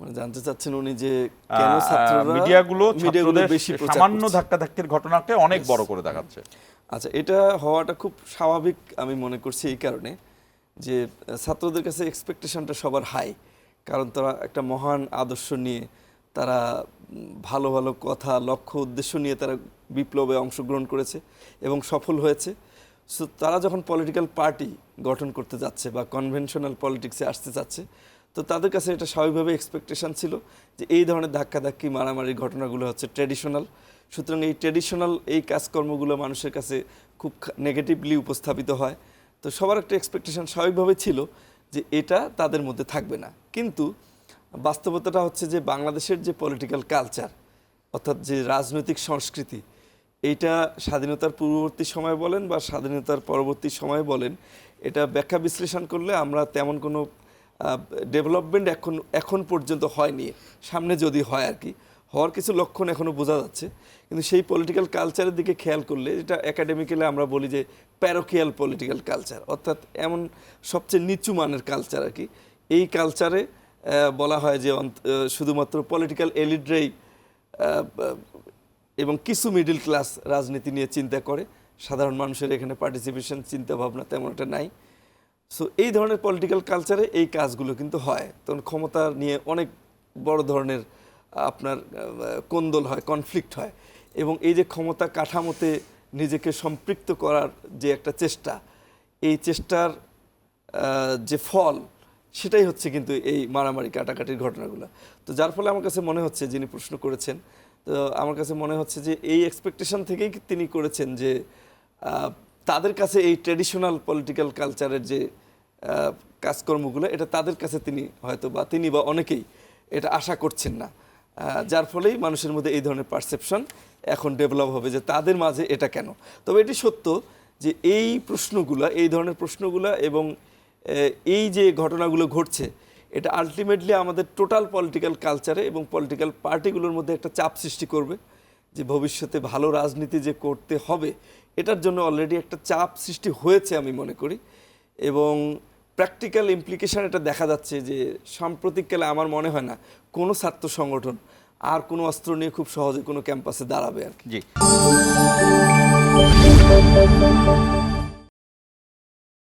মানে জানতে চাচ্ছেন উনি যে কেন ছাত্ররা মিডিয়াগুলো ছাত্রদের বেশি সামান্য ধাক্কাধাক্কির ঘটনাকে অনেক বড় করে দেখাচ্ছে। আচ্ছা, এটা হওয়াটা খুব স্বাভাবিক আমি মনে করছি এই কারণে যে ছাত্রদের কাছে এক্সপেকটেশনটা সবার হাই, কারণ তারা একটা মহান আদর্শ নিয়ে তারা ভালো ভালো কথা লক্ষ্য উদ্দেশ্য নিয়ে তারা বিপ্লবে অংশগ্রহণ করেছে এবং সফল হয়েছে। সো তারা যখন পলিটিক্যাল পার্টি গঠন করতে যাচ্ছে বা কনভেনশনাল পলিটিক্সে আসতে চাচ্ছে, তো তাদের কাছে এটা স্বাভাবিকভাবে এক্সপেকটেশন ছিল যে এই ধরনের ধাক্কাধাক্কি মারামারি ঘটনাগুলো হচ্ছে ট্র্যাডিশনাল। সুতরাং এই ট্র্যাডিশনাল এই কাজকর্মগুলো মানুষের কাছে খুব নেগেটিভলি উপস্থাপিত হয়। তো সবার একটা এক্সপেকটেশন স্বাভাবিকভাবে ছিল যে এটা তাদের মধ্যে থাকবে না। কিন্তু বাস্তবতাটা হচ্ছে যে বাংলাদেশের যে পলিটিক্যাল কালচার, অর্থাৎ যে রাজনৈতিক সংস্কৃতি, এইটা স্বাধীনতার পূর্ববর্তী সময় বলেন বা স্বাধীনতার পরবর্তী সময় বলেন, এটা ব্যাখ্যা বিশ্লেষণ করলে আমরা তেমন কোনো ডেভেলপমেন্ট এখন পর্যন্ত হয়নি। সামনে যদি হয় আর কি, হওয়ার কিছু লক্ষণ এখনও বোঝা যাচ্ছে। কিন্তু সেই পলিটিক্যাল কালচারের দিকে খেয়াল করলে, এটা একাডেমিক্যালি আমরা বলি যে প্যারোকিয়াল পলিটিক্যাল কালচার, অর্থাৎ এমন সবচেয়ে নিচু মানের কালচার আর কি। এই কালচারে বলা হয় যে শুধুমাত্র পলিটিক্যাল এলিটরাই এবং কিছু মিডল ক্লাস রাজনীতি নিয়ে চিন্তা করে, সাধারণ মানুষের এখানে পার্টিসিপেশন চিন্তা ভাবনা তেমন একটা নাই। সো এই ধরনের পলিটিক্যাল কালচারে এই কাজগুলো কিন্তু হয়। তখন ক্ষমতা নিয়ে অনেক বড় ধরনের আপনার কোন্দল হয়, কনফ্লিক্ট হয়, এবং এই যে ক্ষমতা কাঠামোতে নিজেকে সম্পৃক্ত করার যে একটা চেষ্টা, এই চেষ্টার যে ফল, সেটাই হচ্ছে কিন্তু এই মারামারি কাটাকাটির ঘটনাগুলো। তো যার ফলে আমার কাছে মনে হচ্ছে, যিনি প্রশ্ন করেছেন, তো আমার কাছে মনে হচ্ছে যে এই এক্সপেকটেশন থেকেই তিনি করেছেন যে তাদের কাছে এই ট্র্যাডিশনাল পলিটিক্যাল কালচারের যে কাজকর্মগুলো, এটা তাদের কাছে তিনি বা অনেকেই এটা আশা করছেন না। যার ফলেই মানুষের মধ্যে এই ধরনের পারসেপশন এখন ডেভেলপ হবে যে তাদের মাঝে এটা কেন। তবে এটি সত্য যে এই ধরনের প্রশ্নগুলো এবং এই যে ঘটনাগুলো ঘটছে, এটা আলটিমেটলি আমাদের টোটাল পলিটিক্যাল কালচারে এবং পলিটিক্যাল পার্টিগুলোর মধ্যে একটা চাপ সৃষ্টি করবে যে ভবিষ্যতে ভালো রাজনীতি যে করতে হবে, এটার জন্য অলরেডি একটা চাপ সৃষ্টি হয়েছে আমি মনে করি। এবং প্র্যাকটিক্যাল ইমপ্লিকেশন এটা দেখা যাচ্ছে যে সাম্প্রতিককালে আমার মনে হয় না কোনো ছাত্র সংগঠন আর কোনো অস্ত্র নিয়ে খুব সহজে কোনো ক্যাম্পাসে দাঁড়াবে আর কি। জি।